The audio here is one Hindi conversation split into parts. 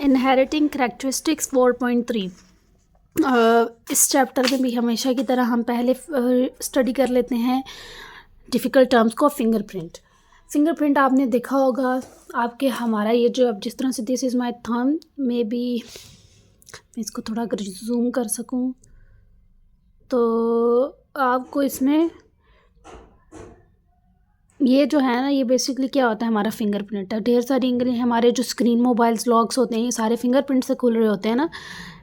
Inheriting characteristics 4.3। इस चैप्टर में भी हमेशा की तरह हम पहले स्टडी कर लेते हैं डिफ़िकल्ट टर्म्स को। फिंगरप्रिंट। फिंगरप्रिंट आपने देखा होगा आपके, हमारा ये जो अब जिस तरह से दिस इज़ माय थंब, में भी मैं इसको थोड़ा अगर जूम कर सकूं तो आपको इसमें ये जो है ना, ये बेसिकली क्या होता है, हमारा फिंगरप्रिंट है। ढेर सारी इंग्लिश हमारे जो स्क्रीन मोबाइल्स लॉक्स होते हैं ये सारे फिंगरप्रिंट से खुल रहे होते हैं ना,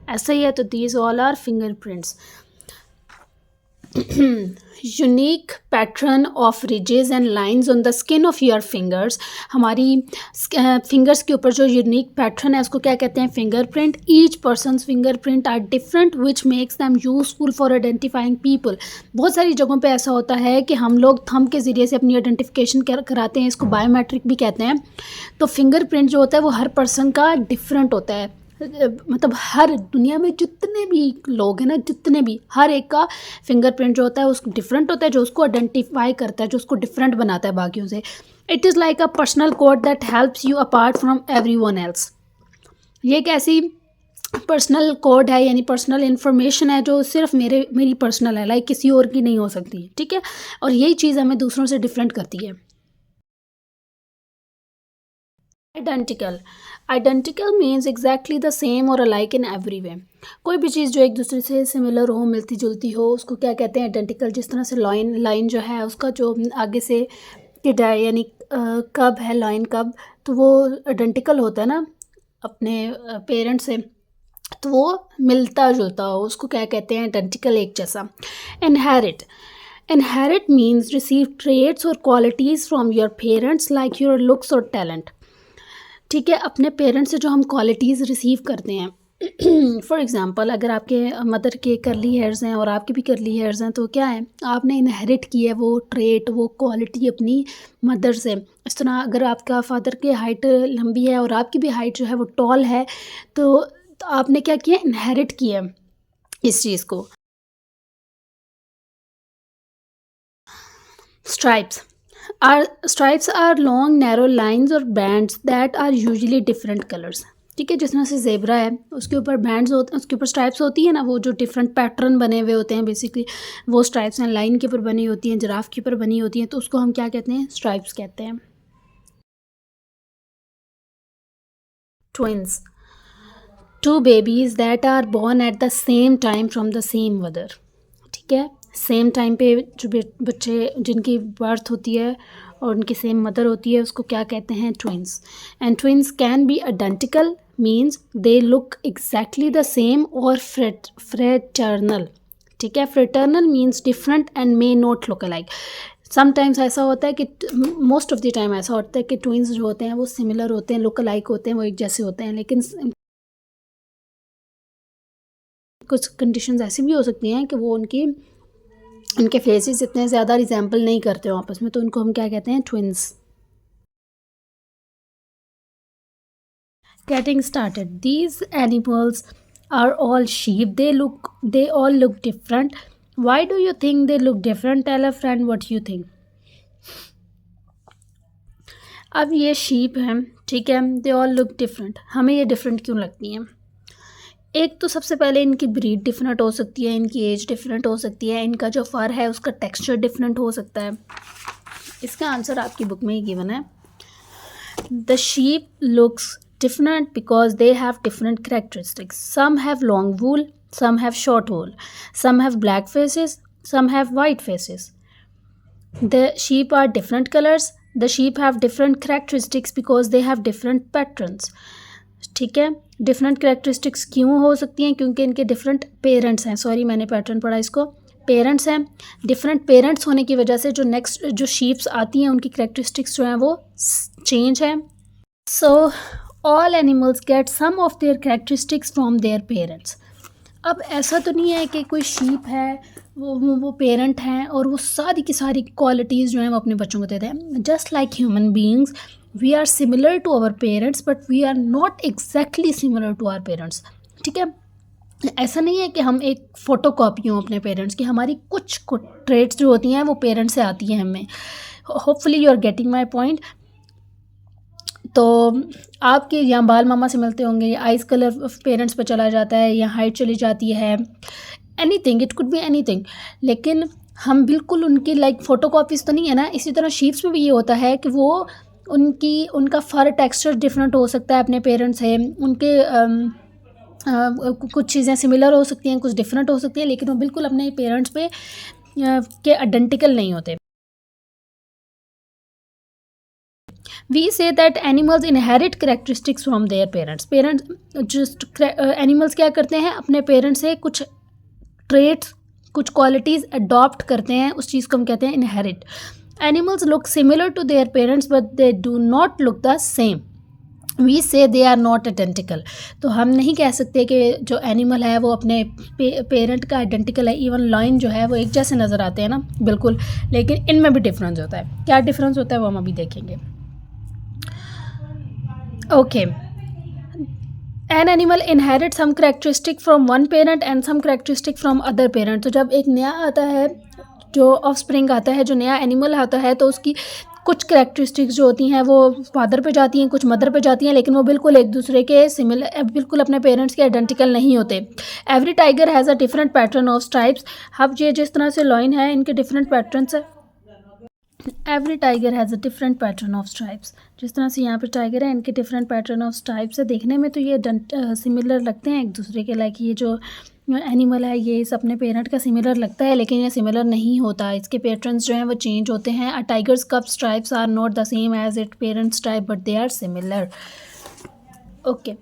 ऐसा ही है। तो these all are fingerprints. Unique pattern of ridges and lines on the skin of your fingers. हमारी फिंगर्स के ऊपर जो यूनिक पैटर्न है उसको क्या कहते हैं, fingerprint. Each person's fingerprint are different which makes them useful for identifying people. बहुत सारी जगहों पे ऐसा होता है कि हम लोग थंब के ज़रिए से अपनी आइडेंटिफिकेशन कराते हैं, इसको बायोमेट्रिक भी कहते हैं। तो फिंगरप्रिंट जो होता है वो हर पर्सन का डिफरेंट होता है, मतलब हर दुनिया में जितने भी लोग हैं ना, जितने भी, हर एक का फिंगरप्रिंट जो होता है उसको डिफरेंट होता है, जो उसको आइडेंटिफाई करता है, जो उसको डिफरेंट बनाता है बाकियों से। It is like a personal code that helps you apart from everyone else. ये एक ऐसी पर्सनल कोड है, यानी पर्सनल इन्फॉर्मेशन है जो सिर्फ मेरी पर्सनल है, लाइक किसी और की नहीं हो सकती, ठीक है। और यही चीज़ हमें दूसरों से डिफरेंट करती है। Identical. Identical means exactly the same और अलाइक इन एवरी वे। कोई भी चीज़ जो एक दूसरे से सिमिलर हो, मिलती जुलती हो, उसको क्या कहते हैं, आइडेंटिकल। जिस तरह से लाइन जो है उसका जो आगे से किड है, यानी कब है, लाइन कब, तो वो आइडेंटिकल होता है ना अपने पेरेंट से, तो वो मिलता जुलता हो, उसको क्या कहते हैं, आइडेंटिकल, एक जैसा। Inherit. Inherit means receive traits और qualities from your parents like your looks और टैलेंट। ठीक है, अपने पेरेंट्स से जो हम क्वालिटीज़ रिसीव करते हैं फॉर एग्ज़ाम्पल, अगर आपके मदर के करली हेयर्स हैं और आपके भी करली हेयर्स हैं, तो क्या है, आपने इनहेरिट की है वो ट्रेट, वो क्वालिटी अपनी मदर से। इस तरह अगर आपका फादर की हाइट लंबी है और आपकी भी हाइट जो है वो टॉल है, तो आपने क्या किया, इनहेरिट किया इस चीज़ को। Stripes are long narrow lines और bands that are usually different colours. ठीक है, जिस तरह से ज़ेब्रा है उसके ऊपर बैंड्स होते हैं, उसके ऊपर स्ट्राइप्स होती है ना, वो जो डिफरेंट पैटर्न बने हुए होते हैं, बेसिकली वो स्ट्राइप्स हैं, लाइन के ऊपर बनी होती हैं, जिराफ के ऊपर बनी होती हैं, तो उसको हम क्या कहते हैं, स्ट्राइप्स कहते हैं। Twins. Two babies that are born at the same time from the same mother. ठीक है, सेम टाइम पे जो बच्चे जिनकी बर्थ होती है और उनकी सेम मदर होती है, उसको क्या कहते हैं, twins. And twins can be identical means they look exactly the same और फ्रेटर्नल। ठीक है, fraternal means different and may not look alike. Sometimes ऐसा होता है कि मोस्ट ऑफ द टाइम ऐसा होता है कि ट्विंस जो होते हैं वो सिमिलर होते हैं, लुक अलाइक होते हैं, वो एक जैसे होते हैं, लेकिन कुछ कंडीशंस ऐसी भी हो सकती हैं कि वो उनके फेसेस इतने ज़्यादा रिजेंबल नहीं करते हो आपस में, तो उनको हम क्या कहते हैं, twins. Getting started. These animals are all sheep, they all look different. Why do you think they look different? Tell a friend what you think. अब ये शीप हैं, ठीक है, दे ऑल लुक डिफरेंट। हमें ये डिफरेंट क्यों लगती हैं? एक तो सबसे पहले इनकी ब्रीड डिफरेंट हो सकती है, इनकी एज डिफरेंट हो सकती है, इनका जो फर है उसका टेक्सचर डिफरेंट हो सकता है। इसका आंसर आपकी बुक में ही गिवन है। The sheep looks different because they have different characteristics. Some have long wool, some have short wool, some have black faces, some have white faces. The sheep are different colors. The sheep have different characteristics because they have different patterns. ठीक है, डिफरेंट कैरेक्टरिस्टिक्स क्यों हो सकती हैं? क्योंकि इनके डिफरेंट पेरेंट्स हैं। सॉरी, मैंने पैटर्न पढ़ा, इसको पेरेंट्स हैं। डिफरेंट पेरेंट्स होने की वजह से जो नेक्स्ट जो शीप्स आती हैं उनकी कैरेक्टरिस्टिक्स जो हैं वो चेंज है। So all animals get some of their characteristics from their parents. अब ऐसा तो नहीं है कि कोई शीप है वो पेरेंट हैं और वो सारी की सारी क्वालिटीज़ जो हैं वो अपने बच्चों को देते हैं। Just like human beings, we are similar to our parents but we are not exactly similar to our parents. ठीक है, ऐसा नहीं है कि हम एक फ़ोटो कॉपी हों अपने पेरेंट्स की। हमारी कुछ ट्रेट्स जो होती हैं वो पेरेंट्स से आती हैं हमें। Hopefully you are getting my point. तो आपके यहाँ बाल मामा से मिलते होंगे, या आइज़ कलर पेरेंट्स पे चला जाता है, या हाइट चली जाती है, anything, it could be anything. लेकिन हम बिल्कुल उनकी लाइक फ़ोटोकॉपीज़ तो नहीं है ना। इसी तरह शीप्स में भी ये होता है कि वो उनका फर टेक्सचर डिफरेंट हो सकता है अपने पेरेंट्स से, उनके कुछ चीज़ें सिमिलर हो सकती हैं, कुछ डिफरेंट हो सकती हैं, लेकिन वो बिल्कुल अपने पेरेंट्स पे के आइडेंटिकल नहीं होते। We say that animals inherit characteristics from their parents just animals क्या करते हैं, अपने पेरेंट्स से कुछ ट्रेट्स, कुछ क्वालिटीज़ अडॉप्ट करते हैं, उस चीज़ को हम कहते हैं inherit. Animals look similar to their parents but they do not look the same. We say they are not identical. तो हम नहीं कह सकते कि जो एनिमल है वो अपने पेरेंट का आइडेंटिकल है। इवन लाइन जो है वो एक जैसे नज़र आते हैं ना, बिल्कुल, लेकिन इनमें भी डिफरेंस होता है। क्या डिफरेंस होता है वो हम अभी देखेंगे। Okay, an animal inherit some characteristic from one parent and some characteristic from other parent. तो जब एक नया आता है, जो ऑफस्प्रिंग आता है, जो नया एनिमल आता है, तो उसकी कुछ करेक्टरिस्टिक्स जो होती हैं वो फादर पे जाती हैं, कुछ मदर पे जाती हैं, लेकिन वो बिल्कुल एक दूसरे के सिमिलर, बिल्कुल अपने पेरेंट्स के आइडेंटिकल नहीं होते। Every tiger has a different pattern of stripes. अब ये जिस तरह से लाइन है, इनके डिफरेंट पैटर्न्स है। Every tiger has a different pattern of stripes. जिस तरह से यहाँ पे टाइगर है, इनके डिफरेंट पैटर्न ऑफ स्ट्राइप्स है। देखने में तो ये सिमिलर लगते हैं एक दूसरे के, लाइक ये जो एनिमल है ये इस अपने पेरेंट का सिमिलर लगता है, लेकिन ये सिमिलर नहीं होता। इसके पैटर्न्स जो हैं वो चेंज होते हैं। A tiger's cub stripes are not the same as it parent stripe but they are similar. Okay.